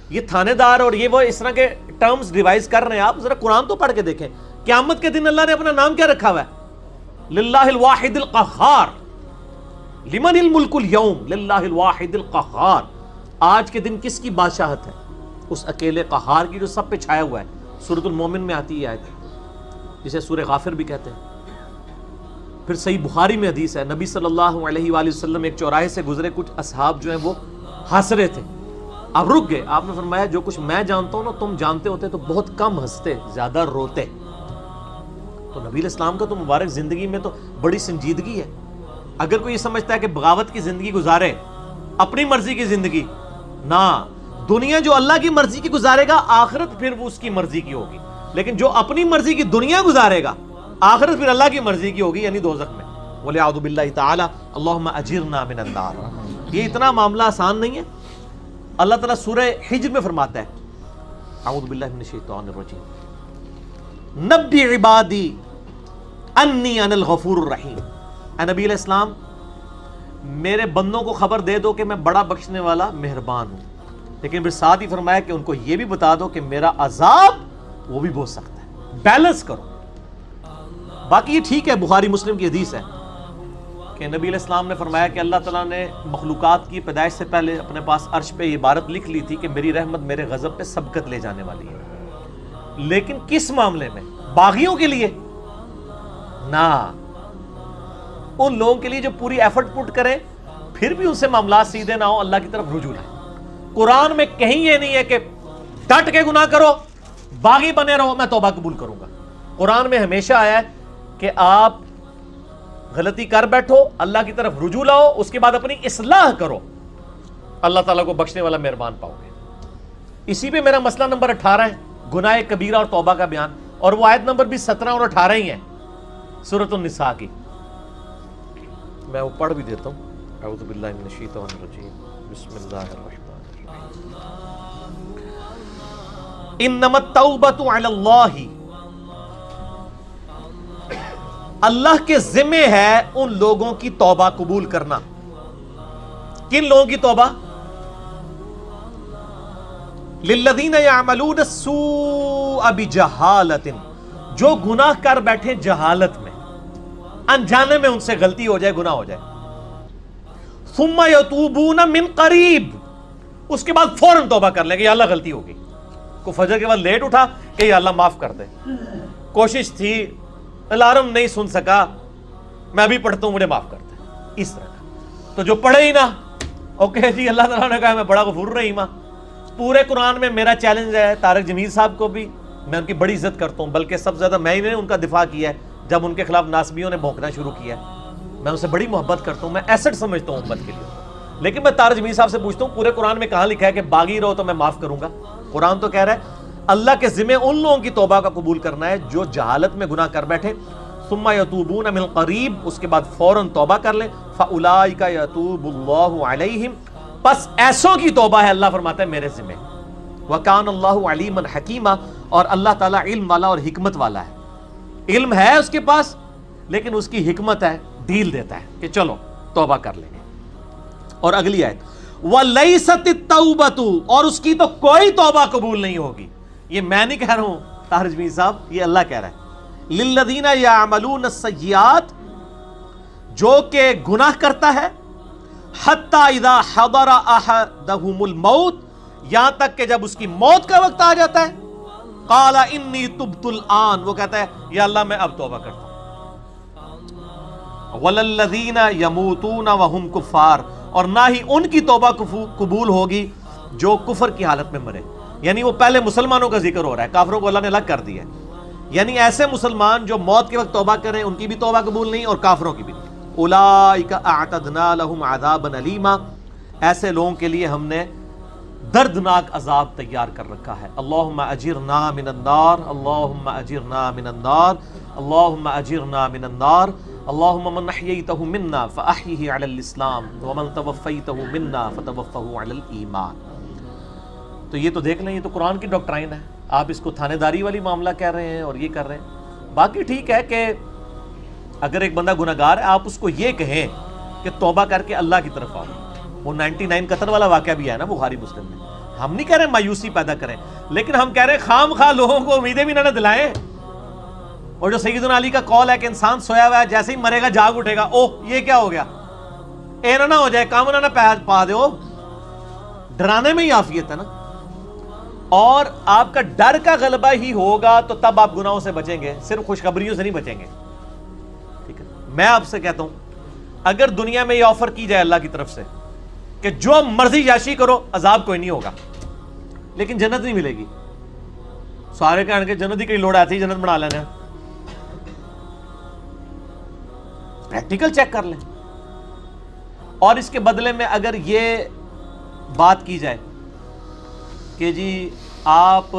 یہ تھانے دار اور یہ وہ اس طرح کے ٹرمز ڈیوائز کر رہے ہیں. آپ ذرا قرآن تو پڑھ کے دیکھیں. قیامت کے دن اللہ نے اپنا نام کیا رکھا ہوا ہے؟ للہ الواحد القہار. لمن الملک اليوم للہ الواحد القہار. آج کے دن کس کی بادشاہت ہے؟ اس اکیلے قہار کی جو سب پہ چھایا ہوا ہے. سورۃ المومن میں آتی ہے آیت جسے سورہ غافر بھی کہتے ہیں. پھر صحیح بخاری میں حدیث ہے, نبی صلی اللہ علیہ وآلہ وسلم ایک چوراہے سے گزرے, کچھ اصحاب جو ہیں وہ ہنس رہے تھے. اب رک گئے. آپ نے فرمایا جو کچھ میں جانتا ہوں نا تم جانتے ہوتے تو بہت کم ہنستے, زیادہ روتے. تو نبی علیہ السلام کا تو مبارک زندگی میں تو بڑی سنجیدگی ہے. اگر کوئی یہ سمجھتا ہے کہ بغاوت کی زندگی گزارے, اپنی مرضی کی زندگی, نہ, دنیا جو اللہ کی مرضی کی گزارے گا آخرت پھر وہ اس کی مرضی کی ہوگی. لیکن جو اپنی مرضی کی دنیا گزارے گا آخرت پھر اللہ کی مرضی کی ہوگی, یعنی دوزخ میں. وَلِعَوْذُ بِاللَّهِ تَعَالَى اللَّهُمَّ أَجِرْنَا مِنَ النَّارِ. یہ اتنا معاملہ آسان نہیں ہے. اللہ تعالیٰ سورہ حجر میں فرماتا ہے, اعوذ باللہ من الشیطان الرجیم, نبی عبادی انی انا الغفور الرحیم. اے نبی علیہ السلام میرے بندوں کو خبر دے دو کہ میں بڑا بخشنے والا مہربان ہوں. لیکن پھر ساتھ ہی فرمایا کہ ان کو یہ بھی بتا دو کہ میرا عذاب وہ بھی بہت سخت ہے. بیلنس کرو. باقی یہ ٹھیک ہے, بخاری مسلم کی حدیث ہے کہ نبی علیہ السلام نے فرمایا کہ اللہ تعالیٰ نے مخلوقات کی پیدائش سے پہلے اپنے پاس عرش پہ یہ عبارت لکھ لی تھی کہ میری رحمت میرے غضب پہ سبقت لے جانے والی ہے. لیکن کس معاملے میں؟ باغیوں کے لیے نہ, ان لوگوں کے لیے جو پوری ایفرٹ پٹ کریں پھر بھی ان سے معاملات سیدھے نہ ہو, اللہ کی طرف رجوع لائیں. قرآن میں کہیں یہ نہیں ہے کہ ڈٹ کے گناہ کرو, باغی بنے رہو, میں توبہ قبول کروں گا. قرآن میں ہمیشہ آیا ہے کہ آپ غلطی کر بیٹھو, اللہ کی طرف رجوع لاؤ, اس کے بعد اپنی اصلاح کرو, اللہ تعالیٰ کو بخشنے والا مہربان پاؤ گے. اسی پہ میرا مسئلہ نمبر 18 ہے, گناہ کبیرہ اور توبہ کا بیان, اور وہ آیت نمبر بھی 17 اور 18 ہی ہے سورۃ النساء کی. میں وہ پڑھ بھی دیتا ہوں. اعوذ باللہ من الشیطان الرجیم, بسم اللہ الرحمن الرحیم. انما التوبۃ علی اللہ, اللہ کے ذمہ ہے ان لوگوں کی توبہ قبول کرنا. کن لوگوں کی توبہ؟ للذین یعملون السوء بجہالۃ, جو گناہ کر بیٹھے جہالت میں, انجانے میں ان سے غلطی ہو جائے, گناہ ہو جائے. ثم یتوبون من قریب, اس کے بعد فوراً توبہ کر لیں کہ یا اللہ غلطی ہوگی. کو فجر کے بعد لیٹ اٹھا کہ یا اللہ معاف کر دے, کوشش تھی, الارم نہیں سن سکا, میں ابھی پڑھتا ہوں, مجھے معاف کر دے. اس طرح کا تو جو پڑھے ہی نہ, اوکے جی اللہ تعالیٰ نے کہا میں بڑا غفور رحیم. پورے قرآن میں میرا چیلنج ہے طارق جمیل صاحب کو بھی, میں ان کی بڑی عزت کرتا ہوں, بلکہ سب سے زیادہ میں ہی نے ان کا دفاع کیا ہے جب ان کے خلاف ناسبیوں نے بھونکنا شروع کیا. میں ان سے بڑی محبت کرتا ہوں, میں ایسٹ سمجھتا ہوں امت کے لیے. لیکن میں طارق جمیل صاحب سے پوچھتا ہوں پورے قرآن میں کہاں لکھا ہے کہ باغی رہو تو میں معاف کروں گا؟ قرآن تو کہہ رہا ہے اللہ کے ذمہ ان لوگوں کی توبہ کا قبول کرنا ہے جو جہالت میں گناہ کر بیٹھے. ثم یتوبون من قریب, اس کے بعد فوراً توبہ کر لیں. فاولئک یتوب اللہ علیہم, پس ایسوں کی توبہ ہے اللہ فرماتا ہے میرے ذمہ. وکان اللہ علیما حکیما, اور اللہ تعالیٰ علم والا اور حکمت والا ہے. علم ہے اس کے پاس, لیکن اس کی حکمت ہے, ڈیل دیتا ہے کہ چلو توبہ کر لیں گے. اور اگلی آیت, وَلَيْسَتِ التَّوْبَةُ, اور اس کی تو کوئی توبہ قبول نہیں ہوگی. یہ میں نہیں کہہ رہا ہوں طاہر جمیل صاحب, یہ اللہ کہہ رہا ہے. لِلَّذِينَ يَعْمَلُونَ السَّيِّئَاتِ, جو کہ گناہ کرتا ہے, حَتَّى إِذَا حَضَرَ أَحَدَهُمُ الْمَوْتِ, یہاں تک کہ جب اس کی موت کا وقت آ جاتا ہے, قَالَ إِنِّي تُبْتُ الْآنَ, وہ کہتا ہے یا اللہ میں اب توبہ کرتا ہوں. وَلَلَّذِينَ يَمُوتُونَ وَهُمْ كُفَّارٌ, اور نہ ہی ان کی توبہ قبول ہوگی جو کفر کی حالت میں مرے. یعنی وہ پہلے مسلمانوں کا ذکر ہو رہا ہے, کافروں کو اللہ نے الگ کر دیا ہے. یعنی ایسے مسلمان جو موت کے وقت توبہ کریں ان کی بھی توبہ قبول نہیں اور کافروں کی بھی. اولئک اعتدنا لهم عذابا الیما, ایسے لوگوں کے لیے ہم نے دردناک عذاب تیار کر رکھا ہے. اللہم اجرنا من النار, اللہم اجرنا من النار, اللہم اجرنا من النار. اللہم من احییتہ منا فاحیہ علی الاسلام, ومن توفیتہ منا فتوفہ علی الایمان. تو یہ تو دیکھ لیں, یہ تو قرآن کی ڈاکٹرائن ہے. آپ اس کو تھانے داری والی معاملہ کہہ رہے ہیں اور یہ کر رہے ہیں. باقی ٹھیک ہے کہ اگر ایک بندہ گناہگار ہے آپ اس کو یہ کہیں کہ توبہ کر کے اللہ کی طرف آؤ. وہ 99 قتل والا واقعہ بھی ہے نا بخاری مسلم میں, ہم نہیں کہہ رہے مایوسی پیدا کریں، لیکن ہم کہہ رہے ہیں خام خواہ لوگوں کو امیدیں بھی نہ دلائیں. اور جو سیدنا علی کا قول ہے کہ انسان سویا ہوا ہے جیسے ہی مرے گا جاگ اٹھے گا، اوہ یہ کیا ہو گیا، اینا نہ ہو جائے، کام نہ پا دے. ڈرانے میں ہی عافیت ہے نا. اور آپ کا ڈر کا غلبہ ہی ہوگا تو تب آپ گناہوں سے بچیں گے، صرف خوشخبریوں سے نہیں بچیں گے. ٹھیک ہے، میں آپ سے کہتا ہوں اگر دنیا میں یہ آفر کی جائے اللہ کی طرف سے کہ جو مرضی یاشی کرو، عذاب کوئی نہیں ہوگا لیکن جنت نہیں ملے گی، سارے کہنے کے جنت ہی کئی لوڑ آتی ہے، جنت بنا لینا. پریکٹیکل چیک کر لیں. اور اس کے بدلے میں اگر یہ بات کی جائے کہ جی آپ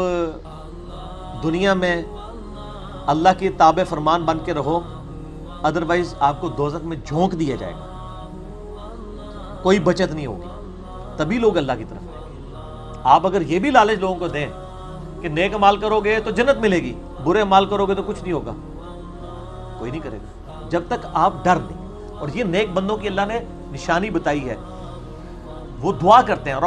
دنیا میں اللہ کی تابع فرمان بن کے رہو، ادروائز آپ کو دوزخ میں جھونک دیا جائے گا، کوئی بچت نہیں ہوگی، تبھی لوگ اللہ کی طرف آئیں گے. آپ اگر یہ بھی لالچ لوگوں کو دیں کہ نیک عمال کرو گے تو جنت ملے گی، برے عمال کرو گے تو کچھ نہیں ہوگا، کوئی نہیں کرے گا جب تک آپ ڈر نہیں. اور یہ نیک بندوں کی اللہ نے نشانی بتائی ہے، وہ دعا کرتے ہیں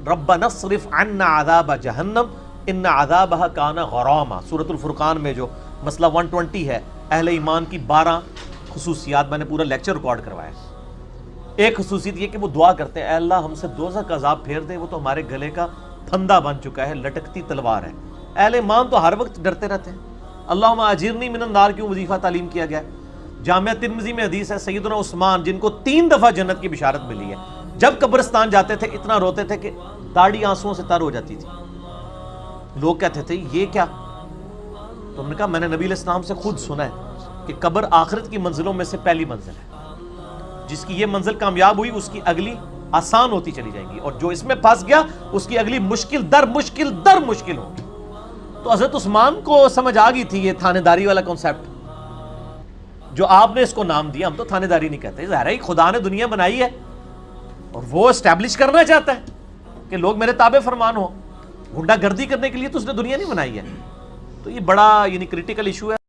ربنا اصرف عنا عذاب جہنم ان عذابها کان غراما. سورۃ الفرقان میں جو مسئلہ 120 ہے، اہل ایمان کی 12 خصوصیات، میں نے پورا لیکچر ریکارڈ کروایا. ایک خصوصیت یہ کہ وہ دعا کرتے ہیں اے اللہ ہم سے دوزخ کا عذاب پھیر دے، وہ تو ہمارے گلے کا پھندا بن چکا ہے، لٹکتی تلوار ہے. اہل ایمان تو ہر وقت ڈرتے رہتے ہیں. اللہم اجرنی من النار کیوں وظیفہ تعلیم کیا گیا ہے. جامعہ ترمذی میں حدیث ہے سیدنا عثمان جن کو 3 دفعہ جنت کی بشارت ملی ہے، جب قبرستان جاتے تھے اتنا روتے تھے کہ داڑھی آنسوؤں سے تر ہو جاتی تھی. لوگ کہتے تھے یہ کیا؟ تو ہم نے کہا میں نے نبی علیہ السلام سے خود سنا ہے کہ قبر آخرت کی منزلوں میں سے پہلی منزل ہے، جس کی یہ منزل کامیاب ہوئی اس کی اگلی آسان ہوتی چلی جائیں گی، اور جو اس میں پھنس گیا اس کی اگلی مشکل در مشکل ہوگی. تو حضرت عثمان کو سمجھ آ گئی تھی یہ تھانے داری والا کنسیپٹ جو آپ نے اس کو نام دیا. ہم تو تھانے داری نہیں کہتے، ظاہر ہے خدا نے دنیا بنائی ہے اور وہ اسٹیبلش کرنا چاہتا ہے کہ لوگ میرے تابع فرمان ہوں. گنڈا گردی کرنے کے لیے تو اس نے دنیا نہیں بنائی ہے. تو یہ بڑا کریٹیکل ایشو ہے.